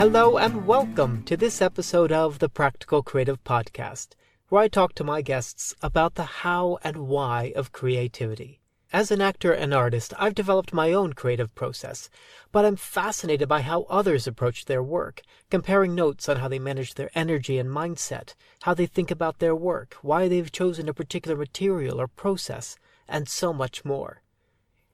Hello and welcome to this episode of the Practical Creative Podcast, where I talk to my guests about the how and why of creativity. As an actor and artist, I've developed my own creative process, but I'm fascinated by how others approach their work, comparing notes on how they manage their energy and mindset, how they think about their work, why they've chosen a particular material or process, and so much more.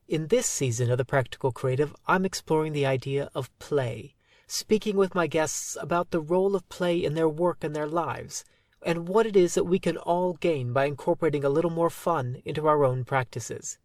In this season of the Practical Creative, I'm exploring the idea of play, speaking with my guests about the role of play in their work and their lives, and what it is that we can all gain by incorporating a little more fun into our own practices.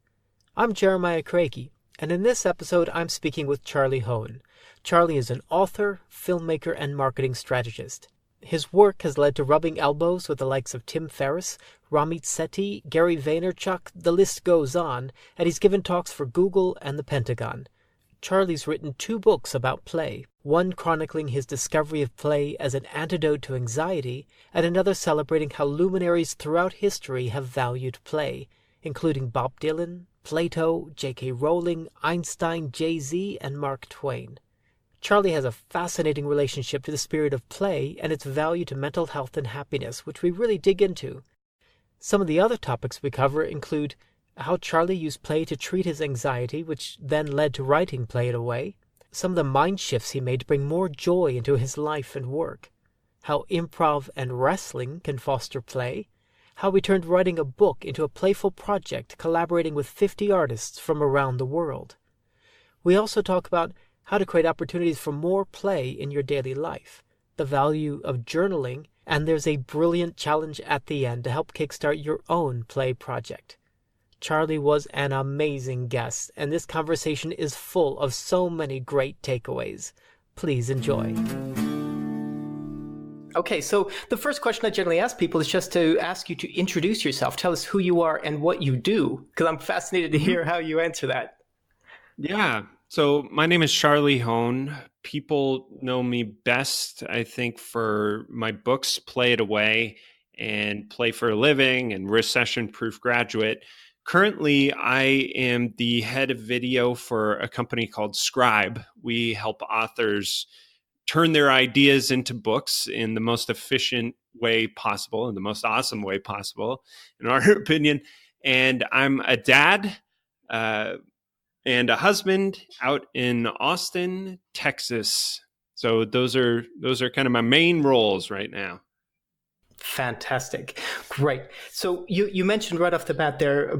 I'm Jeremiah Krage, and in this episode I'm speaking with Charlie Hoehn. Charlie is an author, filmmaker, and marketing strategist. His work has led to rubbing elbows with the likes of Tim Ferriss, Ramit Sethi, Gary Vaynerchuck, the list goes on, and he's given talks for Google and The Pentagon. Charlie's written 2 books about play, one chronicling his discovery of play as an antidote to anxiety, and another celebrating how luminaries throughout history have valued play, including Bob Dylan, Plato, J.K. Rowling, Einstein, Jay-Z, and Mark Twain. Charlie has a fascinating relationship to the spirit of play and its value to mental health and happiness, which we really dig into. Some of the other topics we cover include how Charlie used play to treat his anxiety, which then led to writing Play It Away, some of the mind shifts he made to bring more joy into his life and work, how improv and wrestling can foster play, how we turned writing a book into a playful project collaborating with 50 artists from around the world. We also talk about how to create opportunities for more play in your daily life, the value of journaling, and there's a brilliant challenge at the end to help kickstart your own play project. Charlie was an amazing guest, and this conversation is full of so many great takeaways. Please enjoy. Okay, so the first question I generally ask people is just to ask you to introduce yourself. Tell us who you are and what you do, because I'm fascinated to hear how you answer that. Yeah, so my name is Charlie Hoehn. People know me best, I think, for my books, Play It Away and Play for a Living and Recession Proof Graduate. Currently, I am the head of video for a company called Scribe. We help authors turn their ideas into books in the most efficient way possible, in the most awesome way possible, in our opinion. And I'm a dad and a husband out in Austin, Texas. So those are kind of my main roles right now. Fantastic. Great. So you mentioned right off the bat there,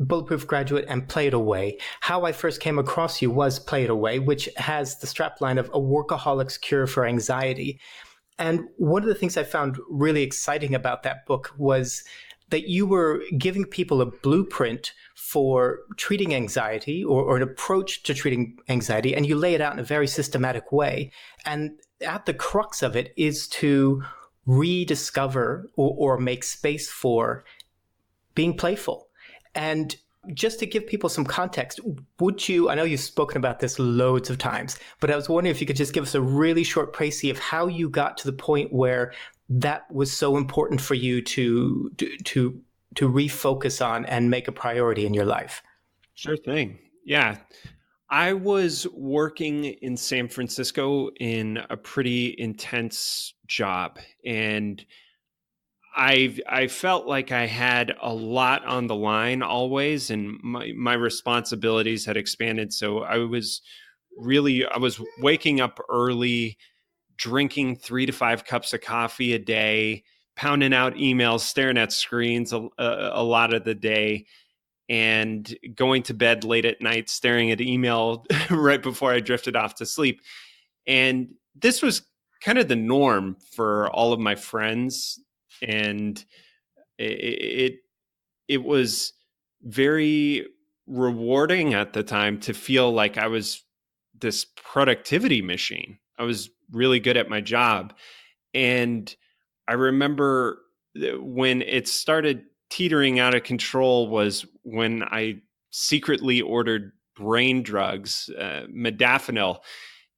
Bulletproof Graduate and Play It Away. How I first came across you was Play It Away, which has the strapline of A Workaholic's Cure for Anxiety. And one of the things I found really exciting about that book was that you were giving people a blueprint for treating anxiety or an approach to treating anxiety, and you lay it out in a very systematic way. And at the crux of it is to rediscover or make space for being playful. And just to give people some context, I know you've spoken about this loads of times, but I was wondering if you could just give us a really short précis of how you got to the point where that was so important for you to refocus on and make a priority in your life. Sure thing. Yeah. I was working in San Francisco in a pretty intense job, and I felt like I had a lot on the line always, and my responsibilities had expanded. So I was waking up early, drinking 3 to 5 cups of coffee a day, pounding out emails, staring at screens a lot of the day, and going to bed late at night, staring at email right before I drifted off to sleep. And this was kind of the norm for all of my friends. And it was very rewarding at the time to feel like I was this productivity machine. I was really good at my job. And I remember when it started teetering out of control was when I secretly ordered brain drugs, modafinil,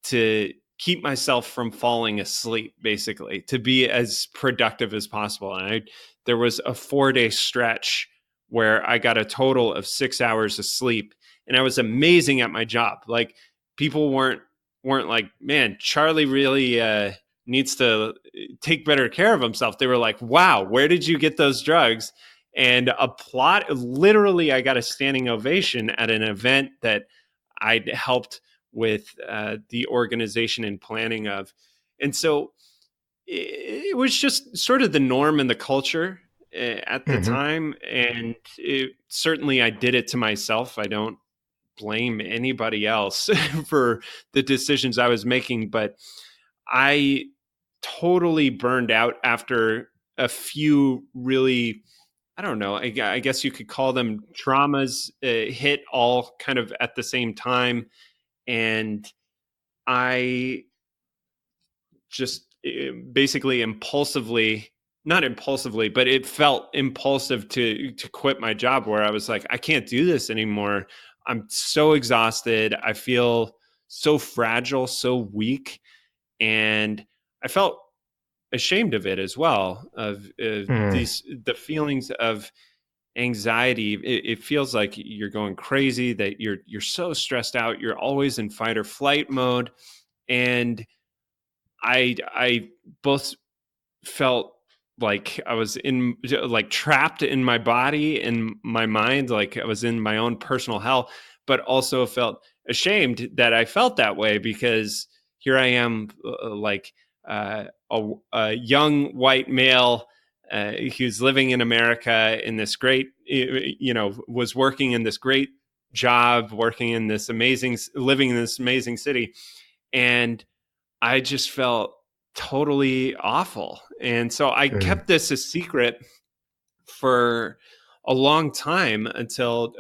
to keep myself from falling asleep, basically, to be as productive as possible. And there was a 4-day stretch where I got a total of 6 hours of sleep, and I was amazing at my job. Like, people weren't weren't like, man, Charlie really needs to take better care of himself. They were like, wow, where did you get those drugs? And literally, I got a standing ovation at an event that I'd helped with the organization and planning of. And so it was just sort of the norm in the culture at the time. And certainly I did it to myself. I don't blame anybody else for the decisions I was making, but I totally burned out after a few really, I don't know, I guess you could call them traumas hit all kind of at the same time. And I just basically impulsively, not impulsively, but it felt impulsive to quit my job, where I was like, I can't do this anymore. I'm so exhausted. I feel so fragile, so weak. And I felt ashamed of it as well, of the feelings of anxiety. It feels like you're going crazy, that you're so stressed out. You're always in fight or flight mode. And I both felt like I was trapped in my body and my mind, like I was in my own personal hell, but also felt ashamed that I felt that way, because here I am, a young white male who's living in America in this great, was working in this great job, living in this amazing city. And I just felt totally awful. And so I kept this a secret for a long time, until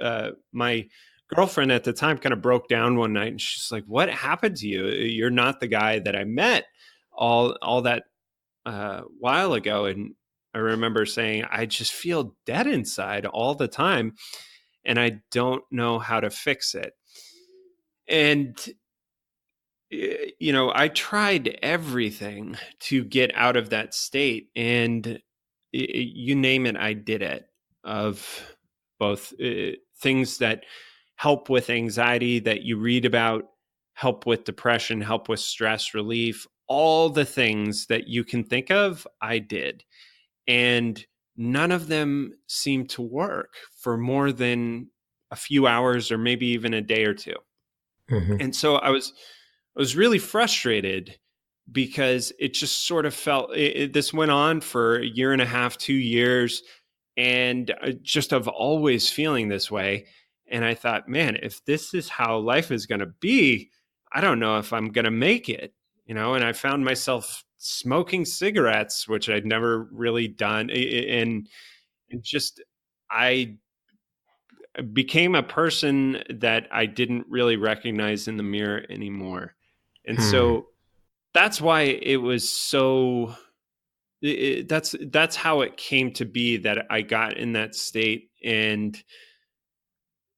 my girlfriend at the time kind of broke down one night, and she's like, what happened to you? You're not the guy that I met all that while ago. And I remember saying, I just feel dead inside all the time, and I don't know how to fix it. And I tried everything to get out of that state, and you name it, I did it. Of both things that help with anxiety that you read about, help with depression, help with stress relief, all the things that you can think of, I did. And none of them seemed to work for more than a few hours, or maybe even a day or two. And so I was really frustrated, because it just sort of felt this went on for a year and a half, 2 years, and just of always feeling this way. And I thought, man, if this is how life is going to be, I don't know if I'm going to make it, and I found myself smoking cigarettes, which I'd never really done. And just, I became a person that I didn't really recognize in the mirror anymore. And so that's why it was so, that's how it came to be that I got in that state. And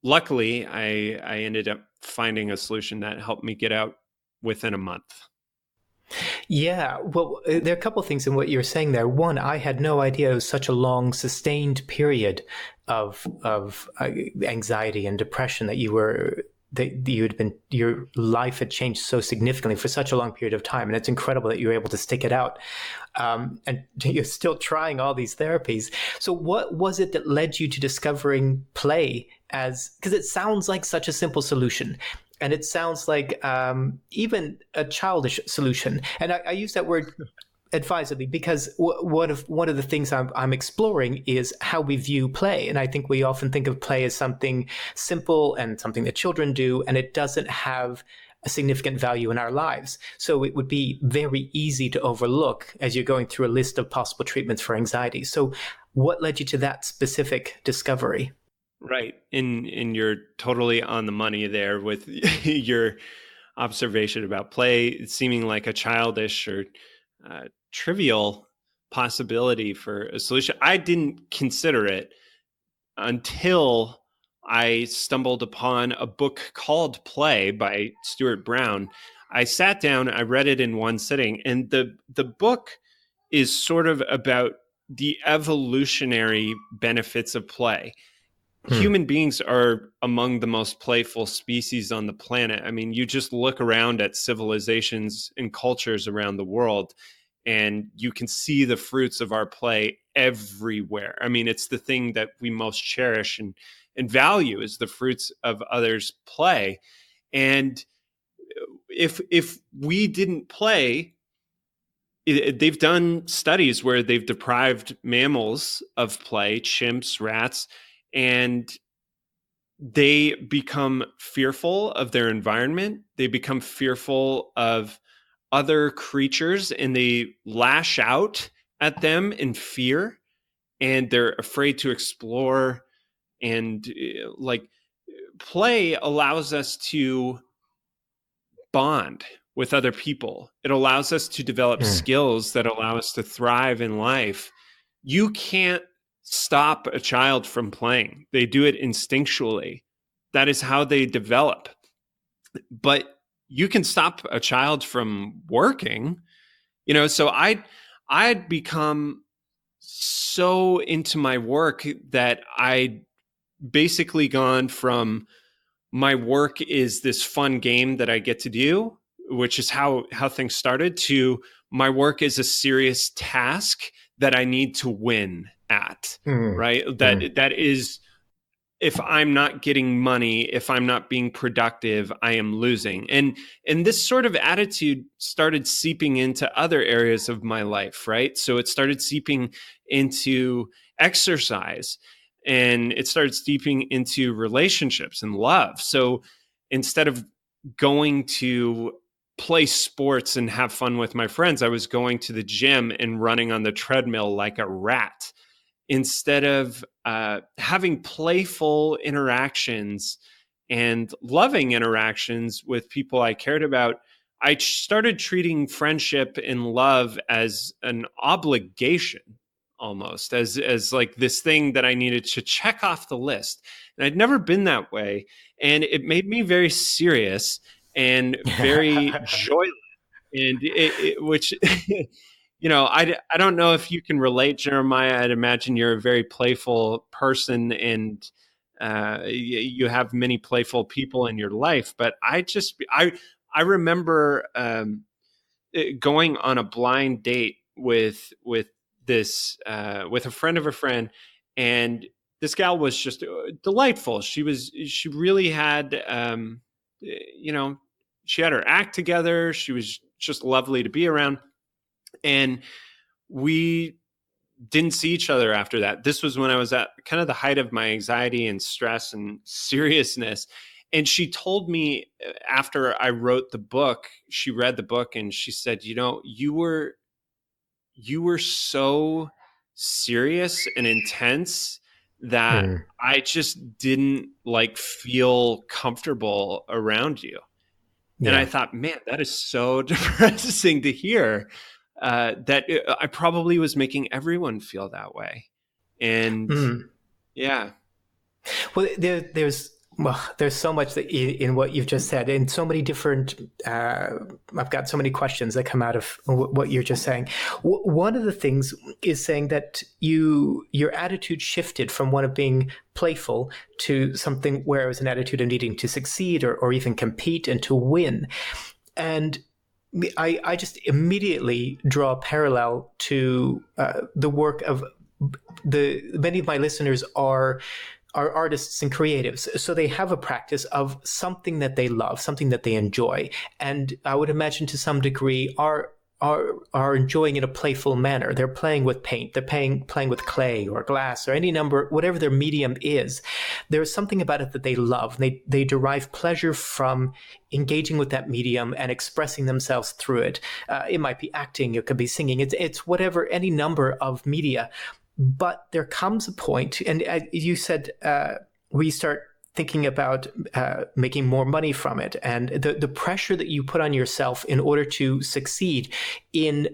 luckily I ended up finding a solution that helped me get out within a month. Yeah, well, there are a couple of things in what you're saying there. One, I had no idea it was such a long, sustained period of anxiety and depression that your life had changed so significantly for such a long period of time. And it's incredible that you were able to stick it out. And you're still trying all these therapies. So what was it that led you to discovering play because it sounds like such a simple solution. And it sounds like even a childish solution. And I use that word advisedly, because one of the things I'm exploring is how we view play. And I think we often think of play as something simple and something that children do, and it doesn't have a significant value in our lives. So it would be very easy to overlook as you're going through a list of possible treatments for anxiety. So what led you to that specific discovery? Right. And you're totally on the money there with your observation about play seeming like a childish or trivial possibility for a solution. I didn't consider it until I stumbled upon a book called Play by Stuart Brown. I sat down, I read it in one sitting, and the book is sort of about the evolutionary benefits of play. human beings are among the most playful species on the planet. I mean, you just look around at civilizations and cultures around the world, and you can see the fruits of our play everywhere. I mean, it's the thing that we most cherish and value, is the fruits of others' play. And if we didn't play, they've done studies where they've deprived mammals of play, chimps, rats, and they become fearful of their environment. They become fearful of other creatures, and they lash out at them in fear, and they're afraid to explore. And like, play allows us to bond with other people. It allows us to develop skills that allow us to thrive in life. You can't stop a child from playing. They do it instinctually. That is how they develop. But you can stop a child from working, so I'd become so into my work that I'd basically gone from, my work is this fun game that I get to do, which is how things started, to my work is a serious task that I need to win at, right? That is, if I'm not getting money, if I'm not being productive, I am losing. And this sort of attitude started seeping into other areas of my life, right? So it started seeping into exercise, and it started seeping into relationships and love. So instead of going to play sports and have fun with my friends, I was going to the gym and running on the treadmill like a rat. Instead of having playful interactions and loving interactions with people I cared about, I started treating friendship and love as an obligation, almost as like this thing that I needed to check off the list. And I'd never been that way. And it made me very serious and very joyless. And which, I don't know if you can relate, Jeremiah. I'd imagine you're a very playful person, and you have many playful people in your life. But I remember going on a blind date with this with a friend of a friend, and this gal was just delightful. She really had she had her act together. She was just lovely to be around. And we didn't see each other after that. This was when I was at kind of the height of my anxiety and stress and seriousness. And she told me, after I wrote the book, she read the book and she said, you were so serious and intense that I just didn't feel comfortable around you. Yeah. And I thought, man, that is so depressing to hear, that I probably was making everyone feel that way. And yeah. Well, there's so much in what you've just said, and so many different, I've got so many questions that come out of what you're just saying. One of the things is saying that your attitude shifted from one of being playful to something where it was an attitude of needing to succeed or even compete and to win. And I just immediately draw a parallel to the work of many of my listeners are artists and creatives. So they have a practice of something that they love, something that they enjoy. And I would imagine to some degree are enjoying in a playful manner. They're playing with paint, they're playing with clay or glass or any number, whatever their medium is. There's something about it that they love. They derive pleasure from engaging with that medium and expressing themselves through it. It might be acting, it could be singing, it's whatever, any number of media. But there comes a point, and you said we start thinking about making more money from it, and the pressure that you put on yourself in order to succeed in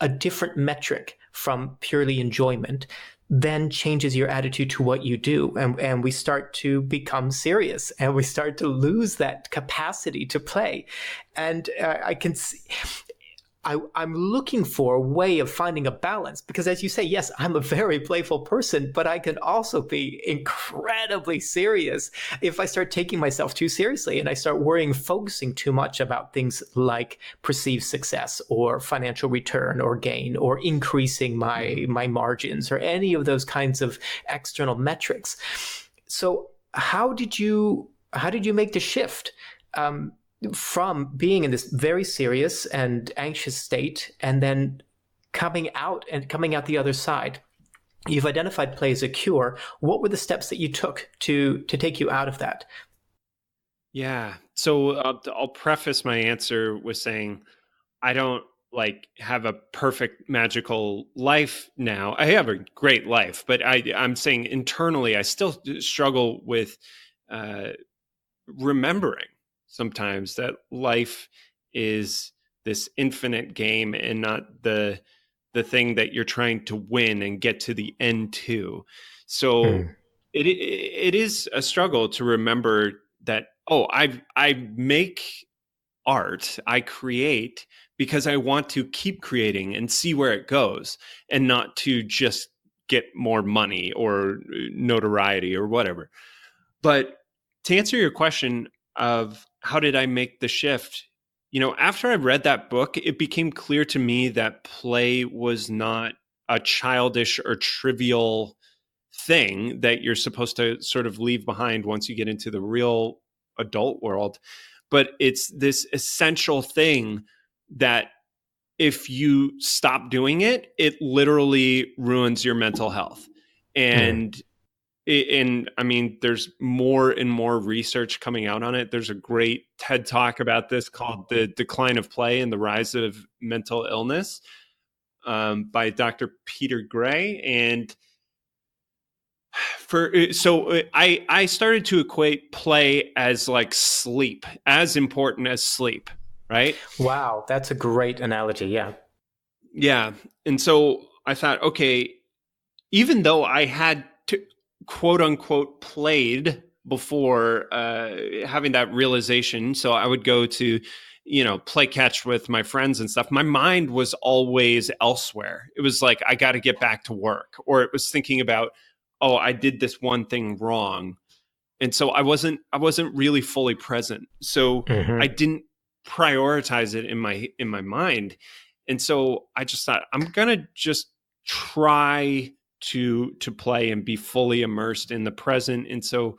a different metric from purely enjoyment then changes your attitude to what you do. And we start to become serious, and we start to lose that capacity to play. And I can see... I'm looking for a way of finding a balance because, as you say, yes, I'm a very playful person, but I can also be incredibly serious if I start taking myself too seriously and I start worrying, focusing too much about things like perceived success or financial return or gain or increasing my margins or any of those kinds of external metrics. So how did you make the shift? From being in this very serious and anxious state and then coming out the other side. You've identified play as a cure. What were the steps that you took to take you out of that? Yeah. So I'll preface my answer with saying I don't like have a perfect magical life now. I have a great life, but I'm saying internally I still struggle with uh, remembering sometimes that life is this infinite game and not the thing that you're trying to win and get to the end to. So it is a struggle to remember that, oh, I make art, I create because I want to keep creating and see where it goes and not to just get more money or notoriety or whatever. But to answer your question of how did I make the shift, after I read that book, it became clear to me that play was not a childish or trivial thing that you're supposed to sort of leave behind once you get into the real adult world, but it's this essential thing that if you stop doing it, it literally ruins your mental health. And I mean, there's more and more research coming out on it. There's a great TED Talk about this called The Decline of Play and the Rise of Mental Illness by Dr. Peter Gray. And I started to equate play as like sleep, as important as sleep, right? Wow, that's a great analogy. Yeah. Yeah. And so I thought, okay, even though I had to quote unquote played before having that realization, so I would go to play catch with my friends and stuff, my mind was always elsewhere. It was like I got to get back to work, or it was thinking about, oh, I did this one thing wrong. And so I wasn't really fully present. So I didn't prioritize it in my mind. And so I just thought, I'm going to just try to play and be fully immersed in the present. And so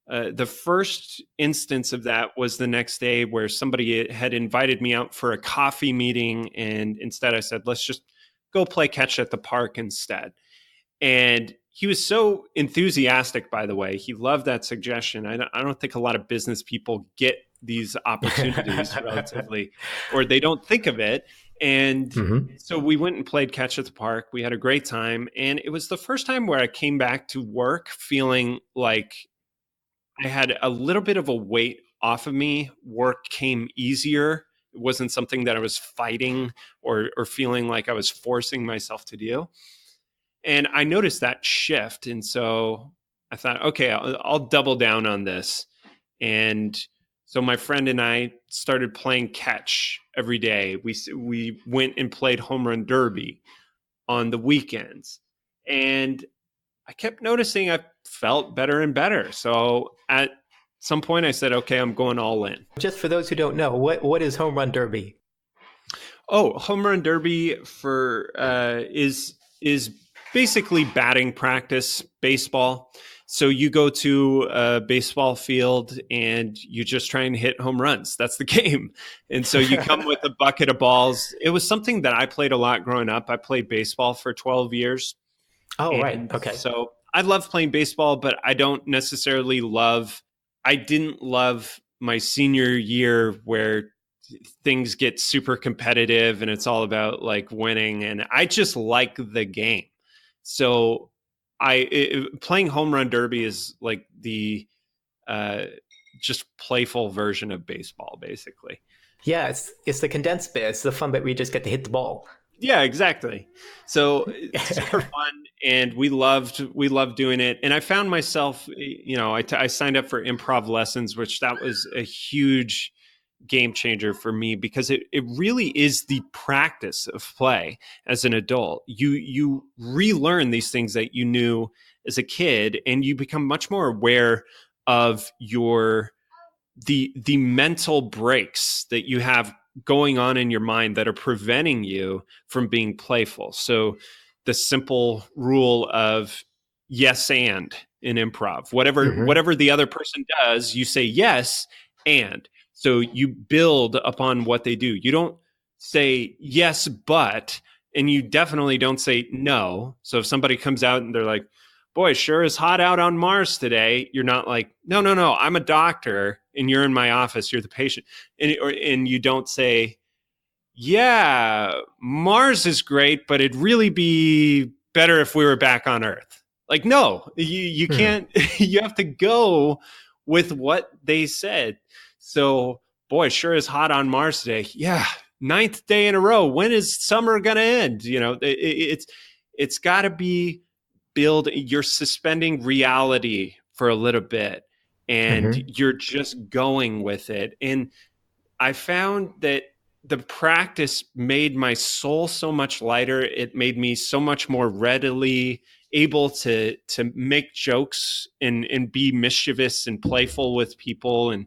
the first instance of that was the next day where somebody had invited me out for a coffee meeting. And instead I said, let's just go play catch at the park instead. And he was so enthusiastic, by the way. He loved that suggestion. I don't think a lot of business people get these opportunities relatively, or they don't think of it. And so we went and played catch at the park. We had a great time. And it was the first time where I came back to work feeling like I had a little bit of a weight off of me. Work came easier. It wasn't something that I was fighting or feeling like I was forcing myself to do. And I noticed that shift. And so I thought, okay, I'll double down on this. And so my friend and I started playing catch every day. We went and played home run derby on the weekends. And I kept noticing I felt better and better. So at some point I said, okay, I'm going all in. Just for those who don't know, what is home run derby? Oh, home run derby is basically batting practice, baseball. So you go to a baseball field and you just try and hit home runs. That's the game. And so you come with a bucket of balls. It was something that I played a lot growing up. I played baseball for 12 years. Oh, right. Okay. So I love playing baseball, but I didn't love my senior year where things get super competitive and it's all about like winning. And I just like the game. So playing home run derby is like the just playful version of baseball, basically. Yeah, it's the condensed bit. It's the fun bit where you just get to hit the ball. Yeah, exactly. So it's super fun, and we loved doing it. And I found myself, I signed up for improv lessons, which that was a huge game changer for me, because it really is the practice of play as an adult. You relearn these things that you knew as a kid, and you become much more aware of the mental breaks that you have going on in your mind that are preventing you from being playful. So the simple rule of yes and in improv, whatever the other person does, you say yes and. So you build upon what they do. You don't say yes but, and you definitely don't say no. So if somebody comes out and they're like, boy, sure is hot out on Mars today, you're not like, no, I'm a doctor and you're in my office, you're the patient. And you don't say, yeah, Mars is great, but it'd really be better if we were back on Earth. Like, no, you can't, you have to go with what they said. So, boy, sure is hot on Mars today. Yeah, 9th day in a row. When is summer going to end? You know, it's got to be you're suspending reality for a little bit, and you're just going with it. And I found that the practice made my soul so much lighter. It made me so much more readily able to make jokes and be mischievous and playful with people. And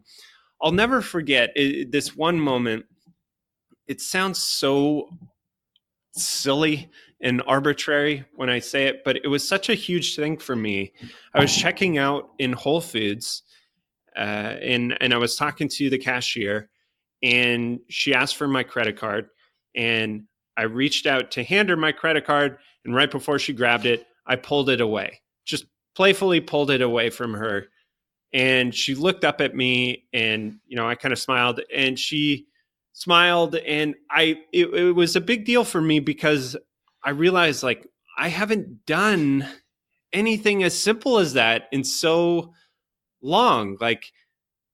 I'll never forget this one moment. It sounds so silly and arbitrary when I say it, but it was such a huge thing for me. I was checking out in Whole Foods, and I was talking to the cashier, and she asked for my credit card, and I reached out to hand her my credit card, and right before she grabbed it, I pulled it away, just playfully pulled it away from her. And she looked up at me, and, you know, I kind of smiled, and she smiled, and it was a big deal for me, because I realized, like, I haven't done anything as simple as that in so long. Like,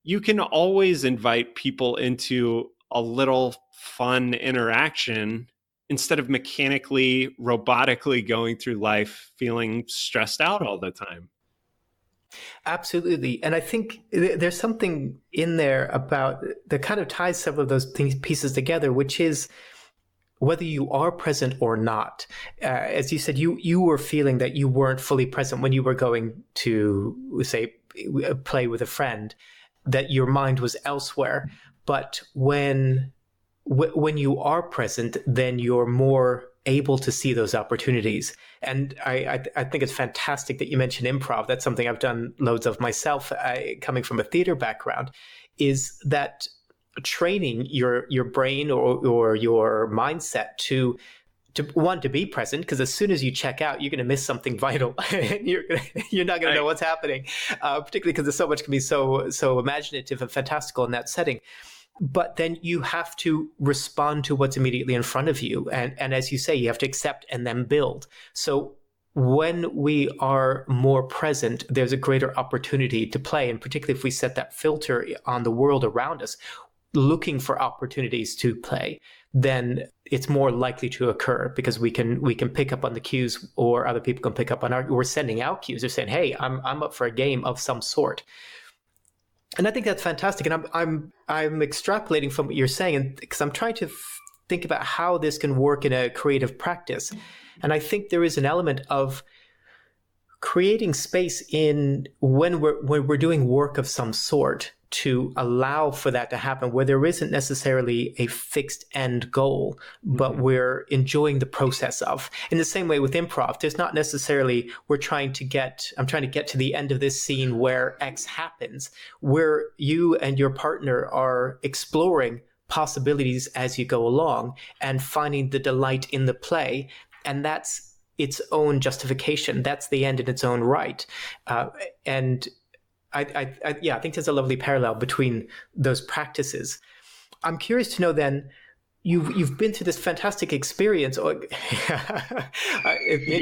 you can always invite people into a little fun interaction instead of mechanically, robotically going through life feeling stressed out all the time. Absolutely. And I think there's something in there about that kind of ties several of those pieces together, which is whether you are present or not. As you said, you were feeling that you weren't fully present when you were going to, say, play with a friend, that your mind was elsewhere. But when you are present, then you're more able to see those opportunities. And I think it's fantastic that you mentioned improv. That's something I've done loads of myself, coming from a theater background, is that training your brain or your mindset to want to be present, because as soon as you check out, you're going to miss something vital, and you're not going to know what's happening, particularly because so much can be so imaginative and fantastical in that setting. But then you have to respond to what's immediately in front of you. And as you say, you have to accept and then build. So when we are more present, there's a greater opportunity to play. And particularly if we set that filter on the world around us, looking for opportunities to play, then it's more likely to occur, because we can pick up on the cues, or other people can pick up on we're sending out cues. They're saying, hey, I'm up for a game of some sort. And I think that's fantastic. And I'm extrapolating from what you're saying, and because I'm trying to think about how this can work in a creative practice. And I think there is an element of creating space in when we're doing work of some sort to allow for that to happen, where there isn't necessarily a fixed end goal, but we're enjoying the process of. In the same way with improv, there's not necessarily I'm trying to get to the end of this scene where X happens, where you and your partner are exploring possibilities as you go along and finding the delight in the play. And that's its own justification. That's the end in its own right. And I think there's a lovely parallel between those practices. I'm curious to know then, you've been through this fantastic experience. You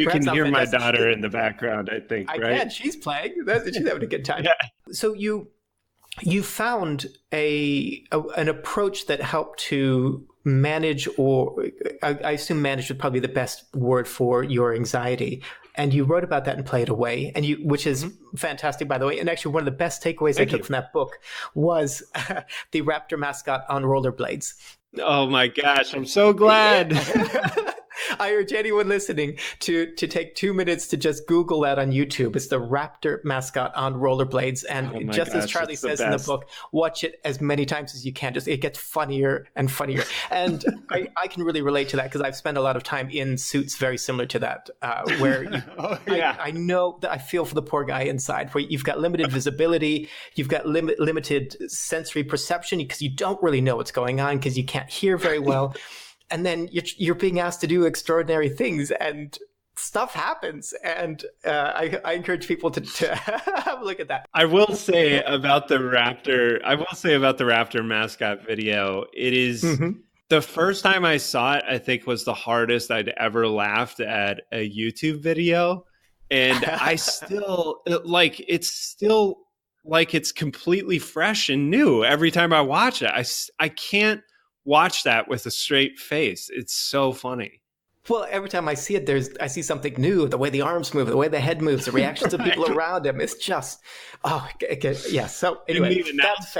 can hear my daughter in the background, I think, right? I can. She's playing. She's having a good time. Yeah. So you found an approach that helped to manage, or I assume manage is probably the best word for your anxiety, and you wrote about that and Play It Away, and which is Mm-hmm. fantastic, by the way. And actually, one of the best takeaways I Thank took you. from that book was the raptor mascot on rollerblades. Oh my gosh, I'm so glad. I urge anyone listening to take 2 minutes to just Google that on YouTube. It's the raptor mascot on rollerblades. And Oh my just as gosh, Charlie it's the says in the best. book, watch it as many times as you can. Just it gets funnier and funnier. And I can really relate to that because I've spent a lot of time in suits very similar to that, where Oh, yeah. I know that I feel for the poor guy inside, where you've got limited visibility, you've got limited sensory perception because you don't really know what's going on because you can't hear very well. And then you're being asked to do extraordinary things, and stuff happens. And I encourage people to have a look at that. I will say about the raptor mascot video, it is the first time I saw it, I think was the hardest I'd ever laughed at a YouTube video. And I still it's completely fresh and new every time I watch it. I can't watch that with a straight face. It's so funny. Well, every time I see it, I see something new. The way the arms move, the way the head moves, the reactions of people around him. It's just, yeah. So anyway, that's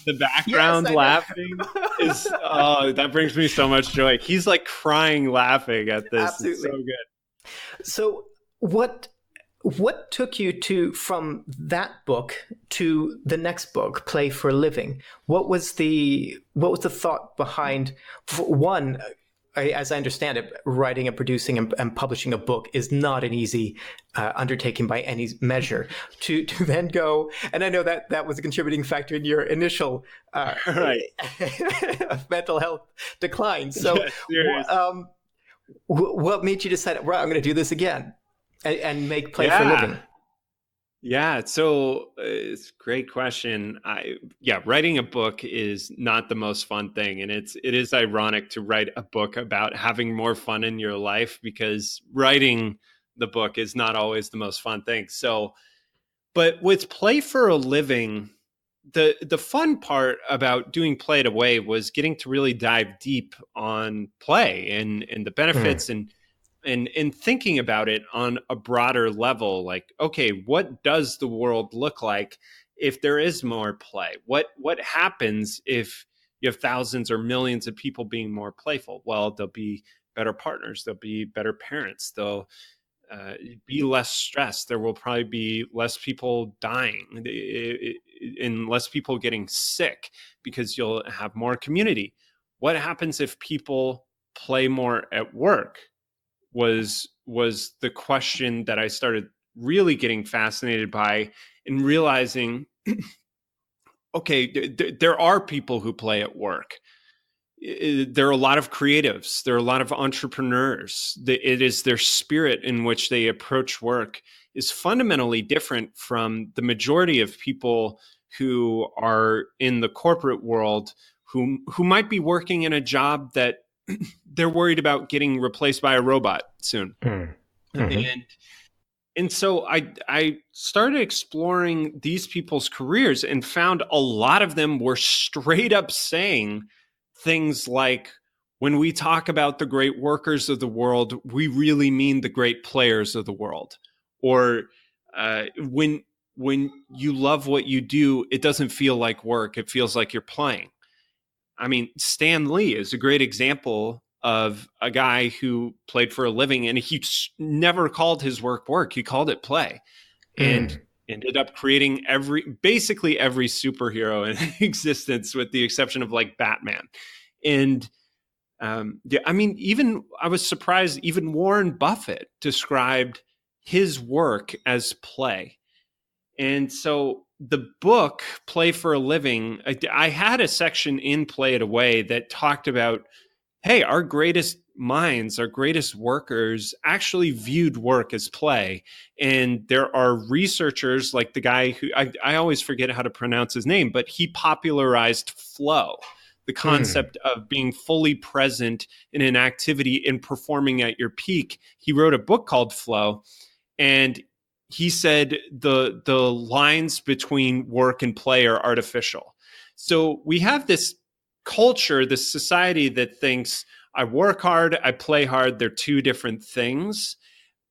the background laughing is, that brings me so much joy. He's like crying laughing at this. Absolutely. It's so good. So what took you from that book to the next book, Play for a Living? What was the thought behind, one, as I understand it, writing and producing and publishing a book is not an easy undertaking by any measure. To then go, and I know that was a contributing factor in your initial mental health decline. So what made you decide, well, I'm going to do this again? And make Play for a Living? Yeah, so it's a great question. Writing a book is not the most fun thing, and it is ironic to write a book about having more fun in your life, because writing the book is not always the most fun thing. So, but with Play for a Living, the fun part about doing Play It Away was getting to really dive deep on play and the benefits and thinking about it on a broader level. Like, okay, what does the world look like if there is more play? What happens if you have thousands or millions of people being more playful? Well, they'll be better partners. They'll be better parents. They'll be less stressed. There will probably be less people dying and less people getting sick because you'll have more community. What happens if people play more at work? Was the question that I started really getting fascinated by, and realizing, okay, there are people who play at work. There are a lot of creatives. There are a lot of entrepreneurs. It is their spirit in which they approach work is fundamentally different from the majority of people who are in the corporate world, who might be working in a job that they're worried about getting replaced by a robot soon. Mm-hmm. And so I started exploring these people's careers and found a lot of them were straight up saying things like, when we talk about the great workers of the world, we really mean the great players of the world. Or when you love what you do, it doesn't feel like work. It feels like you're playing. I mean, Stan Lee is a great example of a guy who played for a living, and he never called his work. He called it play, and ended up creating basically every superhero in existence, with the exception of like Batman. And I mean, even I was surprised, even Warren Buffett described his work as play. And so the book, Play for a Living, I had a section in Play It Away that talked about, hey, our greatest minds, our greatest workers actually viewed work as play. And there are researchers like the guy who, I always forget how to pronounce his name, but he popularized flow, the concept of being fully present in an activity and performing at your peak. He wrote a book called Flow, and he said the lines between work and play are artificial. So we have this culture, this society that thinks I work hard, I play hard, they're two different things.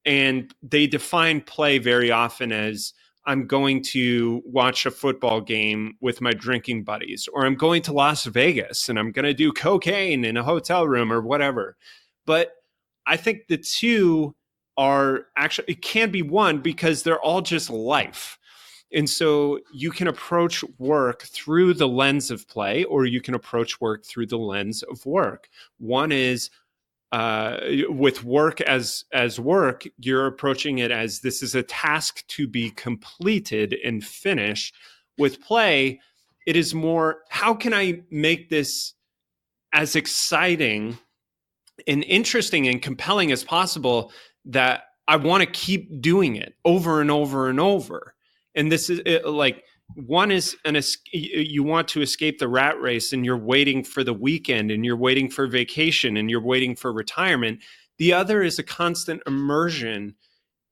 And they define play very often as I'm going to watch a football game with my drinking buddies, or I'm going to Las Vegas and I'm going to do cocaine in a hotel room or whatever. But I think the two are actually, it can be one because they're all just life. And so you can approach work through the lens of play, or you can approach work through the lens of work. One is with work as work, you're approaching it as this is a task to be completed and finished. With play, it is more, how can I make this as exciting and interesting and compelling as possible that I want to keep doing it over and over and over. And this is like, one is you want to escape the rat race and you're waiting for the weekend and you're waiting for vacation and you're waiting for retirement. The other is a constant immersion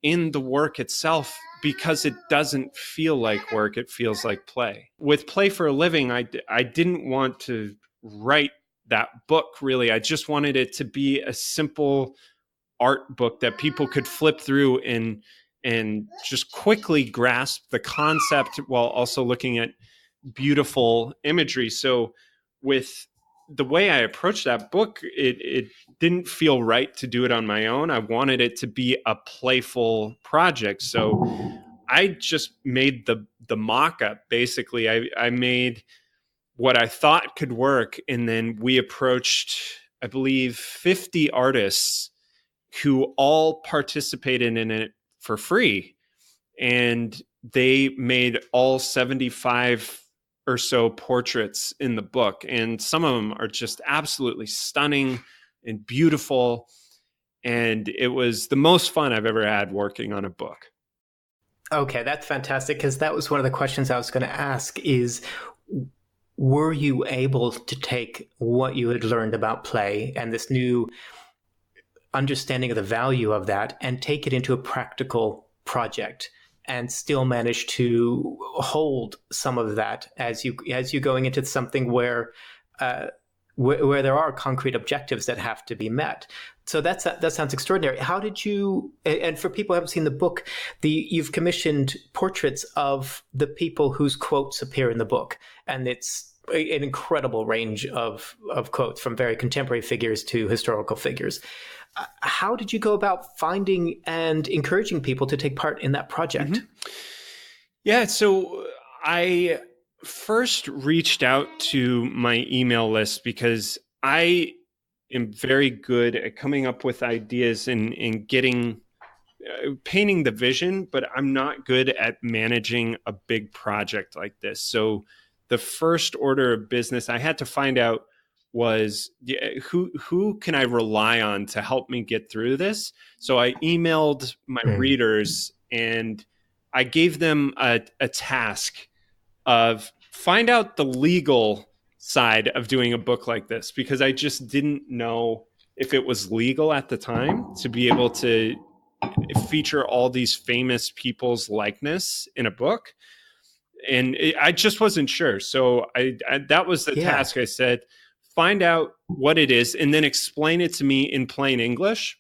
in the work itself because it doesn't feel like work. It feels like play. With Play for a Living, I didn't want to write that book really. I just wanted it to be a simple art book that people could flip through and just quickly grasp the concept while also looking at beautiful imagery. So with the way I approached that book, it didn't feel right to do it on my own. I wanted it to be a playful project. So I just made the mock-up. Basically, I made what I thought could work. And then we approached, I believe, 50 artists who all participated in it for free. And they made all 75 or so portraits in the book. And some of them are just absolutely stunning and beautiful. And it was the most fun I've ever had working on a book. Okay, that's fantastic, because that was one of the questions I was going to ask is, were you able to take what you had learned about play and this new understanding of the value of that and take it into a practical project and still manage to hold some of that as you going into something where there are concrete objectives that have to be met? So that sounds extraordinary. How did you? And for people who haven't seen the book, you've commissioned portraits of the people whose quotes appear in the book, and it's an incredible range of quotes from very contemporary figures to historical figures. How did you go about finding and encouraging people to take part in that project? Mm-hmm. Yeah, so I first reached out to my email list because I am very good at coming up with ideas and getting painting the vision, but I'm not good at managing a big project like this. So the first order of business I had to find out was who can I rely on to help me get through this? So I emailed my readers and I gave them a task of find out the legal side of doing a book like this, because I just didn't know if it was legal at the time to be able to feature all these famous people's likeness in a book. And I just wasn't sure. So I that was the task. I said, find out what it is and then explain it to me in plain English.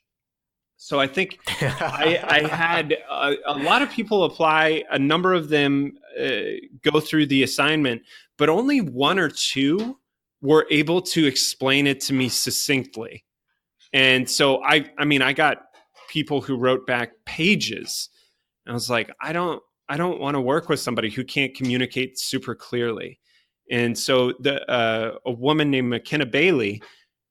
So I think I had a lot of people apply. A number of them go through the assignment, but only one or two were able to explain it to me succinctly. And so I got people who wrote back pages. And I was like, I don't want to work with somebody who can't communicate super clearly. And so a woman named McKenna Bailey,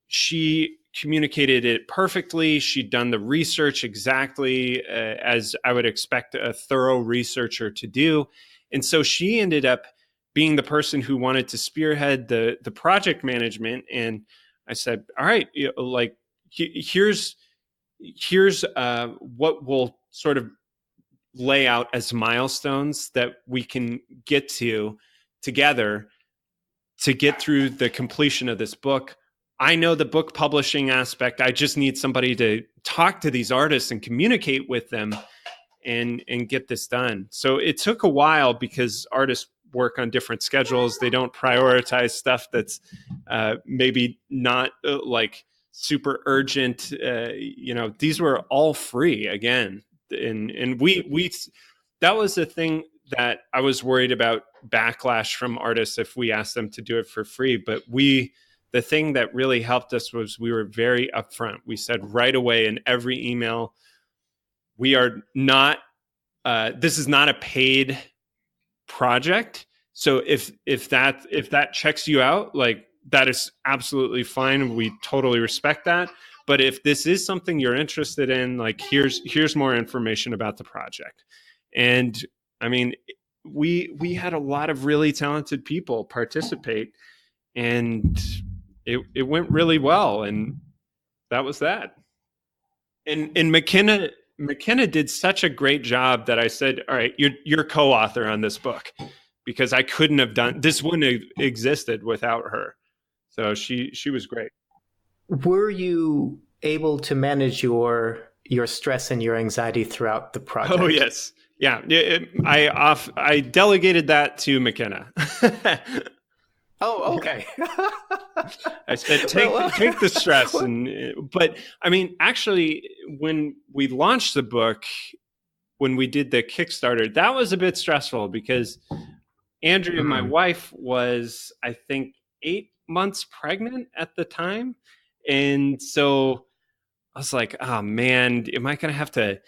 she communicated it perfectly. She'd done the research exactly as I would expect a thorough researcher to do. And so she ended up being the person who wanted to spearhead the project management. And I said, all right, like here's what we'll sort of lay out as milestones that we can get to together to get through the completion of this book. I know the book publishing aspect. I just need somebody to talk to these artists and communicate with them and get this done. So it took a while because artists work on different schedules. They don't prioritize stuff that's maybe not like super urgent. These were all free again. And we that was the thing that I was worried about, backlash from artists if we asked them to do it for free. But the thing that really helped us was we were very upfront. We said right away in every email, we are not, this is not a paid project. So if that checks you out, like, that is absolutely fine. We totally respect that. But if this is something you're interested in, like, here's more information about the project. And I mean, we had a lot of really talented people participate, and it went really well. And that was that. And McKenna did such a great job that I said, all right, you're co-author on this book, because I couldn't have done this, wouldn't have existed without her. So she was great. Were you able to manage your stress and your anxiety throughout the project? Oh, yes. Yeah. I delegated that to McKenna. Oh, okay. I said, take the stress. But I mean, actually, when we launched the book, when we did the Kickstarter, that was a bit stressful, because Andrea, my wife, was, I think, 8 months pregnant at the time. And so I was like, oh man, am I going to have to,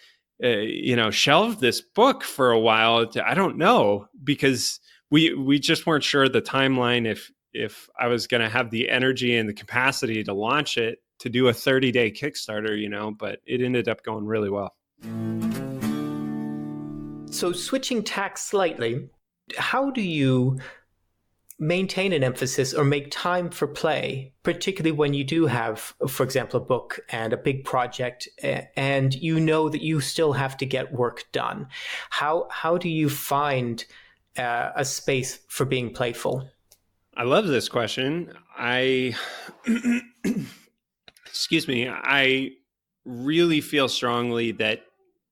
shelve this book for a while? I don't know, because we just weren't sure of the timeline, if I was going to have the energy and the capacity to launch it, to do a 30-day Kickstarter, but it ended up going really well. So switching tack slightly, how do you maintain an emphasis or make time for play, particularly when you do have, for example, a book and a big project, and you know that you still have to get work done? How do you find a space for being playful? I love this question. Excuse me. I really feel strongly that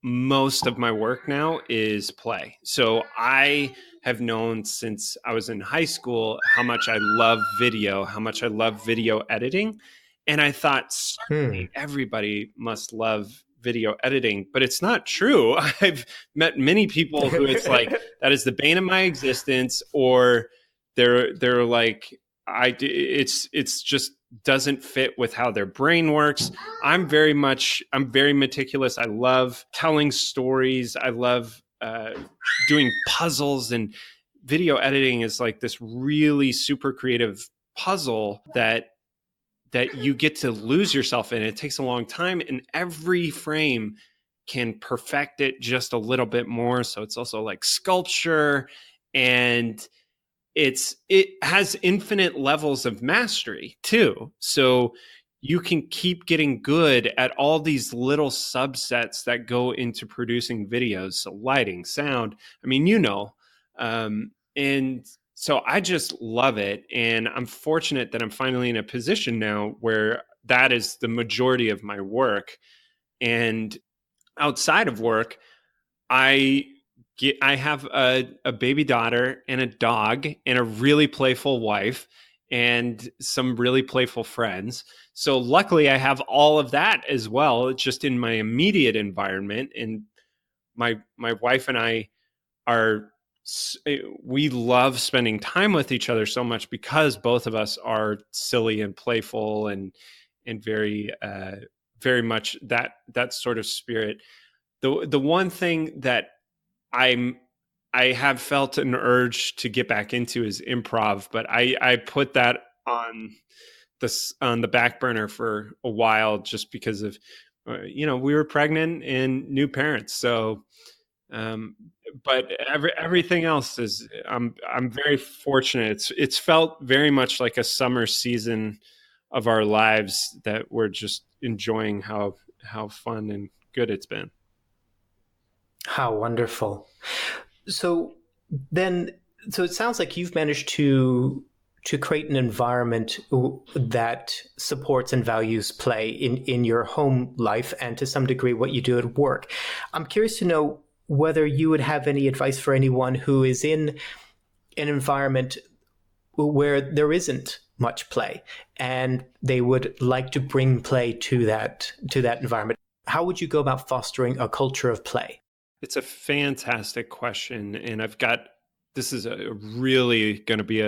most of my work now is play. So I have known since I was in high school how much I love video, how much I love video editing. And I thought certainly everybody must love video editing, but it's not true. I've met many people who it's like, that is the bane of my existence, or they're like, it's just doesn't fit with how their brain works. I'm very meticulous. I love telling stories. I love doing puzzles, and video editing is like this really super creative puzzle that you get to lose yourself in. It takes a long time, and every frame can perfect it just a little bit more. So it's also like sculpture, and it has infinite levels of mastery too. So you can keep getting good at all these little subsets that go into producing videos. So lighting, sound, I mean, and so I just love it. And I'm fortunate that I'm finally in a position now where that is the majority of my work. And outside of work, I have a baby daughter and a dog and a really playful wife and some really playful friends. So luckily I have all of that as well, just in my immediate environment. And my wife and I we love spending time with each other so much, because both of us are silly and playful and very, very much that sort of spirit. The one thing that I have felt an urge to get back into is improv, but I put that on the back burner for a while, just because of, we were pregnant and new parents. So, but everything else is, I'm very fortunate. It's felt very much like a summer season of our lives that we're just enjoying how fun and good it's been. How wonderful. So it sounds like you've managed to create an environment that supports and values play in your home life, and to some degree what you do at work. I'm curious to know whether you would have any advice for anyone who is in an environment where there isn't much play, and they would like to bring play to that environment. How would you go about fostering a culture of play? It's a fantastic question, and this is a really going to be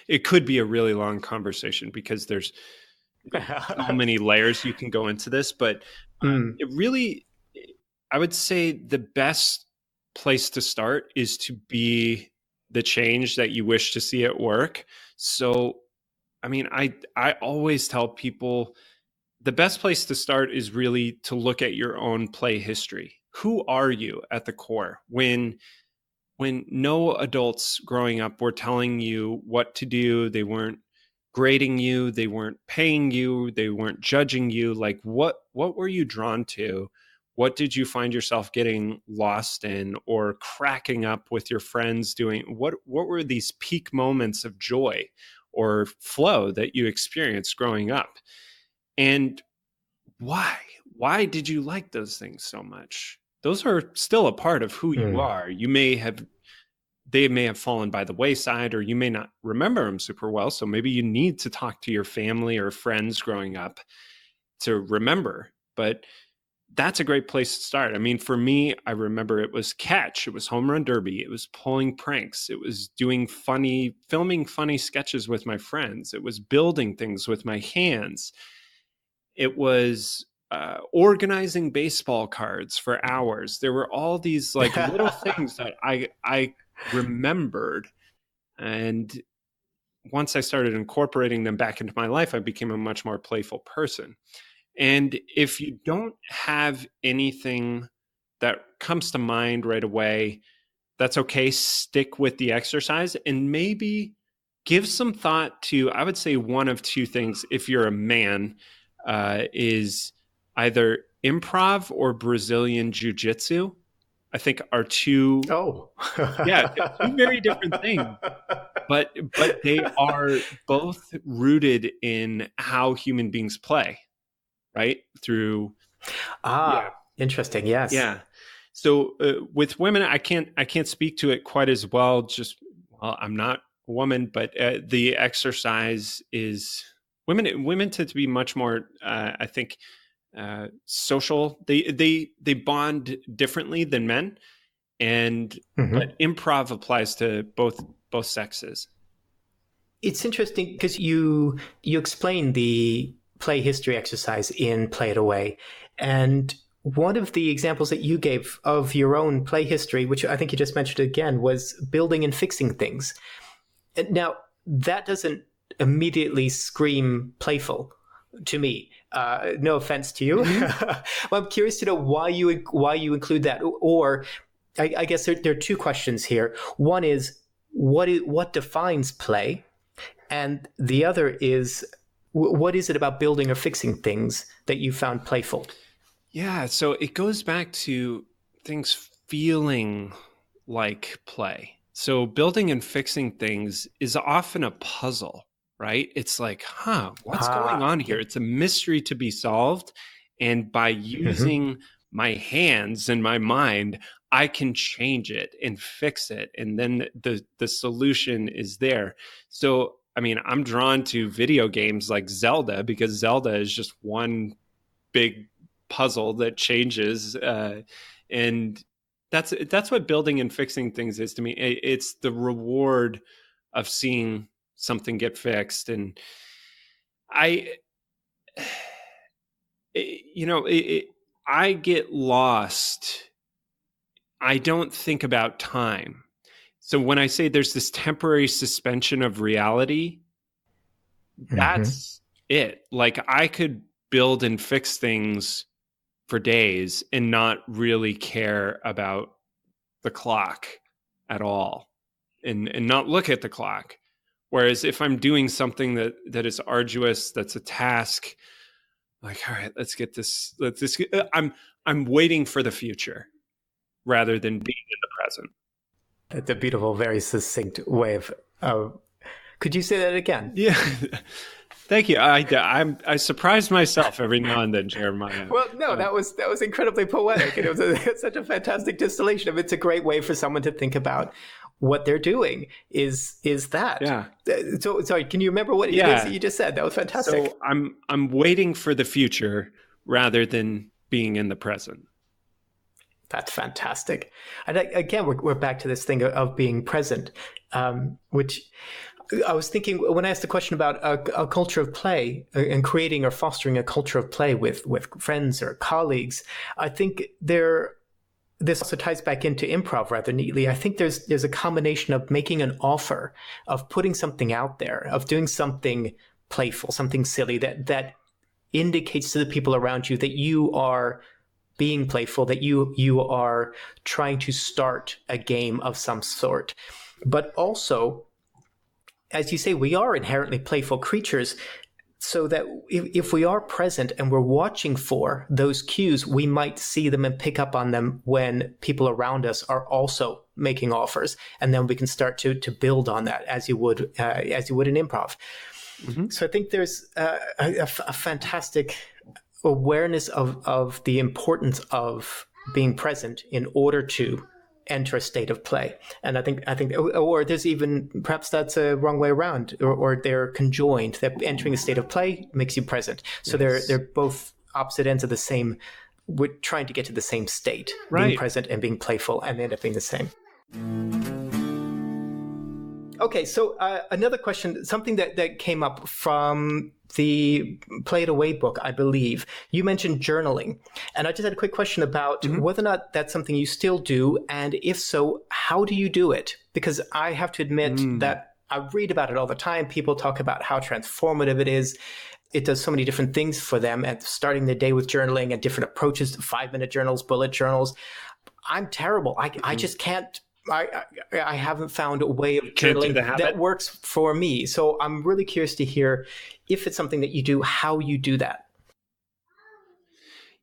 it could be a really long conversation because there's so many layers you can go into this, but it really, I would say the best place to start is to be the change that you wish to see at work. So, I mean, I always tell people the best place to start is really to look at your own play history. Who are you at the core? When no adults growing up were telling you what to do, they weren't grading you, they weren't paying you, they weren't judging you, like what were you drawn to? What did you find yourself getting lost in or cracking up with your friends doing? What were these peak moments of joy or flow that you experienced growing up? And why did you like those things so much? Those are still a part of who you are. They may have fallen by the wayside, or you may not remember them super well. So maybe you need to talk to your family or friends growing up to remember. But that's a great place to start. I mean, for me, I remember it was catch, it was home run derby, it was pulling pranks, it was filming funny sketches with my friends, it was building things with my hands, it was organizing baseball cards for hours. There were all these like little things that I remembered, and once I started incorporating them back into my life, I became a much more playful person. And if you don't have anything that comes to mind right away, that's okay. Stick with the exercise and maybe give some thought to, I would say one of two things, if you're a man, is either improv or Brazilian jiu-jitsu. I think are two, two very different things, but they are both rooted in how human beings play, right? Through interesting, yes, yeah. So with women, I can't speak to it quite as well. I'm not a woman, but the exercise is women tend to be much more, I think, social. They bond differently than men, and but improv applies to both sexes. It's interesting because you explain the play history exercise in Play It Away, and one of the examples that you gave of your own play history, which I think you just mentioned again, was building and fixing things. Now, that doesn't immediately scream playful to me. No offense to you. Well, I'm curious to know why you include that. Or I guess there are two questions here. One is what defines play? And the other is, what is it about building or fixing things that you found playful? Yeah, so it goes back to things feeling like play. So building and fixing things is often a puzzle, right? It's like, what's going on here? It's a mystery to be solved. And by using my hands and my mind, I can change it and fix it. And then the solution is there. So, I mean, I'm drawn to video games like Zelda because Zelda is just one big puzzle that changes. And that's what building and fixing things is to me. It's the reward of seeing something get fixed. And I get lost. I don't think about time. So when I say there's this temporary suspension of reality, that's it. Like I could build and fix things for days and not really care about the clock at all and not look at the clock. Whereas if I'm doing something that is arduous, that's a task, like, all right, let's get this. I'm waiting for the future rather than being in the present. That's a beautiful, very succinct way of. Could you say that again? Yeah. Thank you. I surprise myself every now and then, Jeremiah. Well, no, that was incredibly poetic, and it was such a fantastic distillation of it. It's a great way for someone to think about what they're doing is that. Yeah. So sorry, can you remember what it is that you just said? That was fantastic. So I'm waiting for the future rather than being in the present. That's fantastic. And again, we're back to this thing of being present, which I was thinking when I asked the question about a culture of play and creating or fostering a culture of play with friends or colleagues. I think this also ties back into improv rather neatly. I think there's a combination of making an offer, of putting something out there, of doing something playful, something silly that indicates to the people around you that you are being playful, that you are trying to start a game of some sort. But also, as you say, we are inherently playful creatures, so that if we are present and we're watching for those cues, we might see them and pick up on them when people around us are also making offers. And then we can start to build on that as you would in improv. Mm-hmm. So I think there's a fantastic awareness of the importance of being present in order to enter a state of play. And I think, or there's even, perhaps that's a wrong way around, or they're conjoined, that entering a state of play makes you present. So they're both opposite ends of the same, we're trying to get to the same state, being present and being playful, and end up being the same. Okay, so another question, something that came up from the Play It Away book, I believe. You mentioned journaling. And I just had a quick question about whether or not that's something you still do. And if so, how do you do it? Because I have to admit that I read about it all the time. People talk about how transformative it is. It does so many different things for them, and starting the day with journaling and different approaches to 5-minute journals, bullet journals. I'm terrible. I just can't. I haven't found a way of journaling that works for me. So I'm really curious to hear if it's something that you do, how you do that.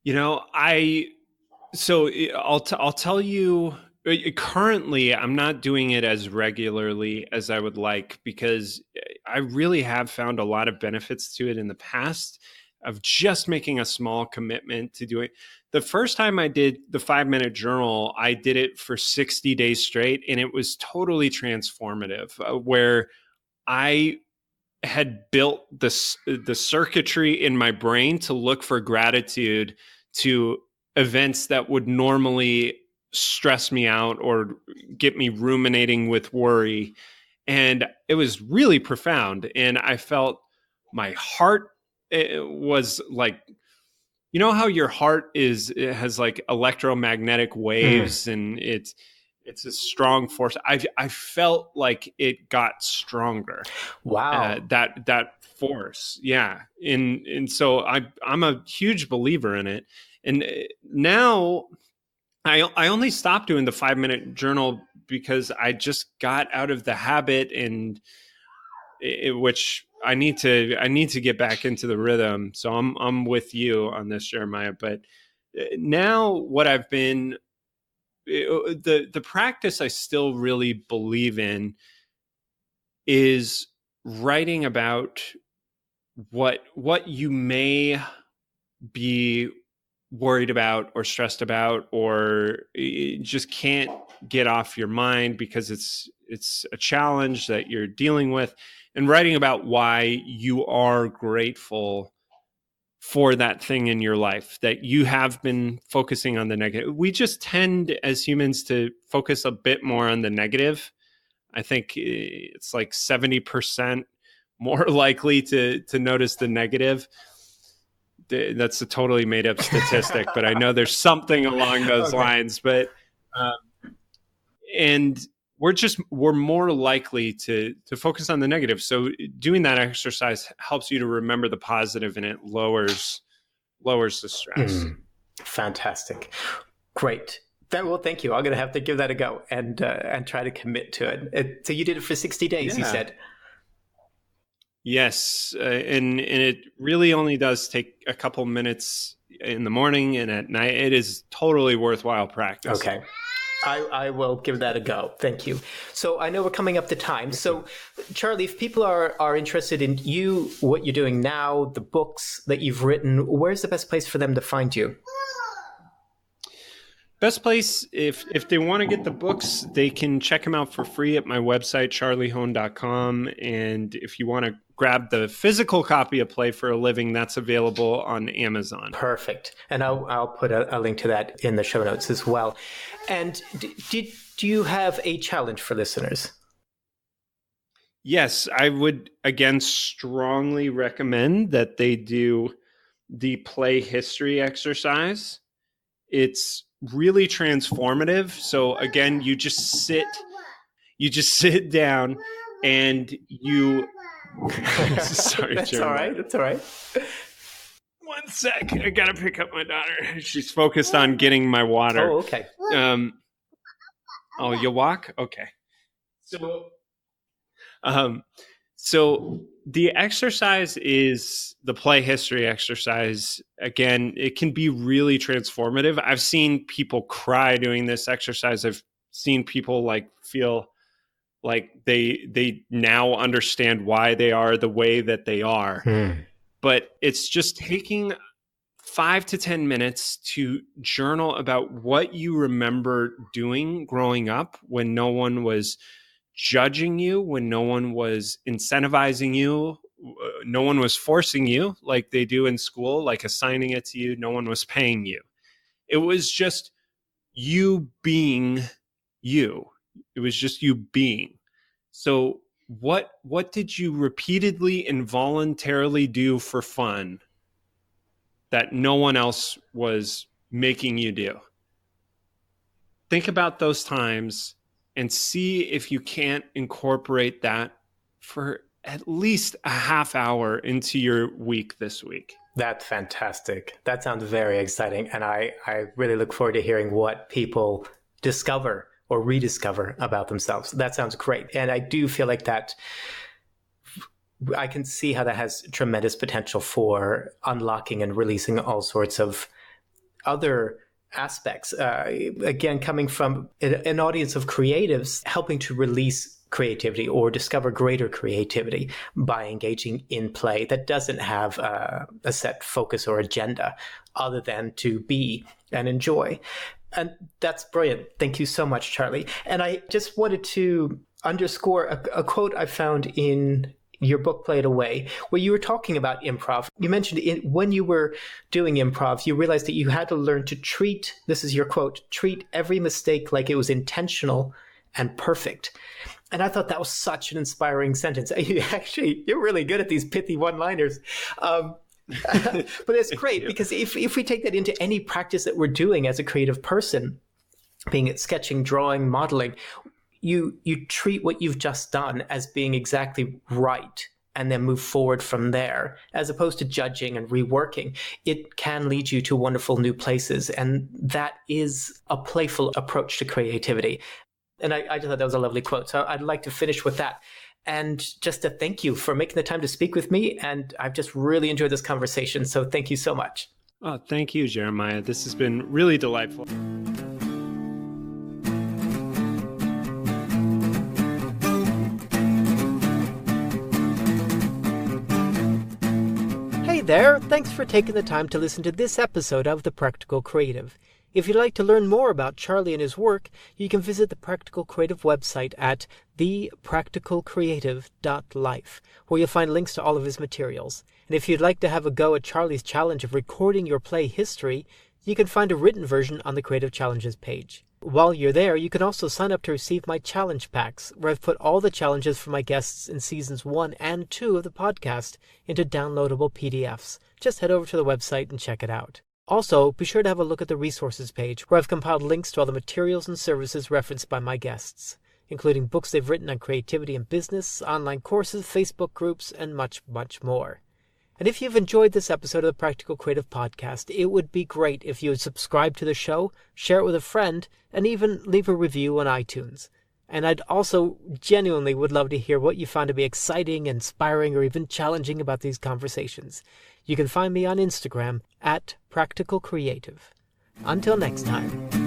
You know, I'll tell you, currently I'm not doing it as regularly as I would like, because I really have found a lot of benefits to it in the past of just making a small commitment to doing. The first time I did the 5-minute journal, I did it for 60 days straight, and it was totally transformative, where I had built the circuitry in my brain to look for gratitude to events that would normally stress me out or get me ruminating with worry. And it was really profound. And I felt my heart was like, you know how your heart has like electromagnetic waves and it's a strong force. I felt like it got stronger. Wow. That force. Yeah. And so I'm a huge believer in it. And now I only stopped doing the 5-minute journal because I just got out of the habit, and which I need to get back into the rhythm. So I'm with you on this, Jeremiah. But now what I've been, the practice I still really believe in is writing about what you may be worried about or stressed about, or just can't get off your mind because it's a challenge that you're dealing with, and writing about why you are grateful for that thing in your life, that you have been focusing on the negative. We just tend as humans to focus a bit more on the negative. I think it's like 70% more likely to notice the negative. That's a totally made up statistic, but I know there's something along those lines. But and we're more likely to focus on the negative. So doing that exercise helps you to remember the positive, and it lowers the stress. Fantastic. Great. Well, thank you. I'm going to have to give that a go and try to commit to it. So you did it for 60 days, you said? Yes. And it really only does take a couple minutes in the morning and at night. It is totally worthwhile practice. Okay. I will give that a go. Thank you. So I know we're coming up to time. So Charlie, if people are interested in you, what you're doing now, the books that you've written, where's the best place for them to find you? Best place, if they want to get the books, they can check them out for free at my website, charliehoehn.com. And if you want to grab the physical copy of Play for a Living, that's available on Amazon. Perfect. And I'll put a link to that in the show notes as well. And do you have a challenge for listeners? Yes, I would, again, strongly recommend that they do the Play History exercise. It's really transformative. So again, you just sit down and you sorry, That's Jeremy. all right. That's all right. 1 sec. I gotta pick up my daughter. She's focused on getting my water. Oh, okay. Oh, you walk? Okay. So the exercise is the Play History exercise. Again, it can be really transformative. I've seen people cry doing this exercise. I've seen people like feel like they now understand why they are the way that they are. But it's just taking 5 to 10 minutes to journal about what you remember doing growing up when no one was judging you, when no one was incentivizing you, no one was forcing you like they do in school, like assigning it to you, no one was paying you. It was just you being you. It was just you being. So what did you repeatedly, involuntarily do for fun that no one else was making you do? Think about those times and see if you can't incorporate that for at least a half hour into your week this week. That's fantastic. That sounds very exciting. And I really look forward to hearing what people discover or rediscover about themselves. That sounds great. And I do feel like that I can see how that has tremendous potential for unlocking and releasing all sorts of other aspects. Again, coming from an audience of creatives, helping to release creativity or discover greater creativity by engaging in play that doesn't have a set focus or agenda other than to be and enjoy. And that's brilliant. Thank you so much, Charlie. And I just wanted to underscore a quote I found in your book, Play It Away, where you were talking about improv. You mentioned when you were doing improv, you realized that you had to learn to treat, this is your quote, treat every mistake like it was intentional and perfect. And I thought that was such an inspiring sentence. You're really good at these pithy one-liners. But it's great because if we take that into any practice that we're doing as a creative person, being it sketching, drawing, modeling, you treat what you've just done as being exactly right and then move forward from there, as opposed to judging and reworking. It can lead you to wonderful new places. And that is a playful approach to creativity. And I just thought that was a lovely quote. So I'd like to finish with that. And just to thank you for making the time to speak with me. And I've just really enjoyed this conversation. So thank you so much. Oh, thank you, Jeremiah. This has been really delightful. Hey there, thanks for taking the time to listen to this episode of The Practical Creative. If you'd like to learn more about Charlie and his work, you can visit the Practical Creative website at thepracticalcreative.life, where you'll find links to all of his materials. And if you'd like to have a go at Charlie's challenge of recording your play history, you can find a written version on the Creative Challenges page. While you're there, you can also sign up to receive my challenge packs, where I've put all the challenges for my guests in seasons 1 and 2 of the podcast into downloadable PDFs. Just head over to the website and check it out. Also, be sure to have a look at the resources page, where I've compiled links to all the materials and services referenced by my guests, including books they've written on creativity and business, online courses, Facebook groups, and much, much more. And if you've enjoyed this episode of the Practical Creative Podcast, it would be great if you would subscribe to the show, share it with a friend, and even leave a review on iTunes. And I'd also genuinely would love to hear what you found to be exciting, inspiring, or even challenging about these conversations. You can find me on Instagram at Practical Creative. Until next time.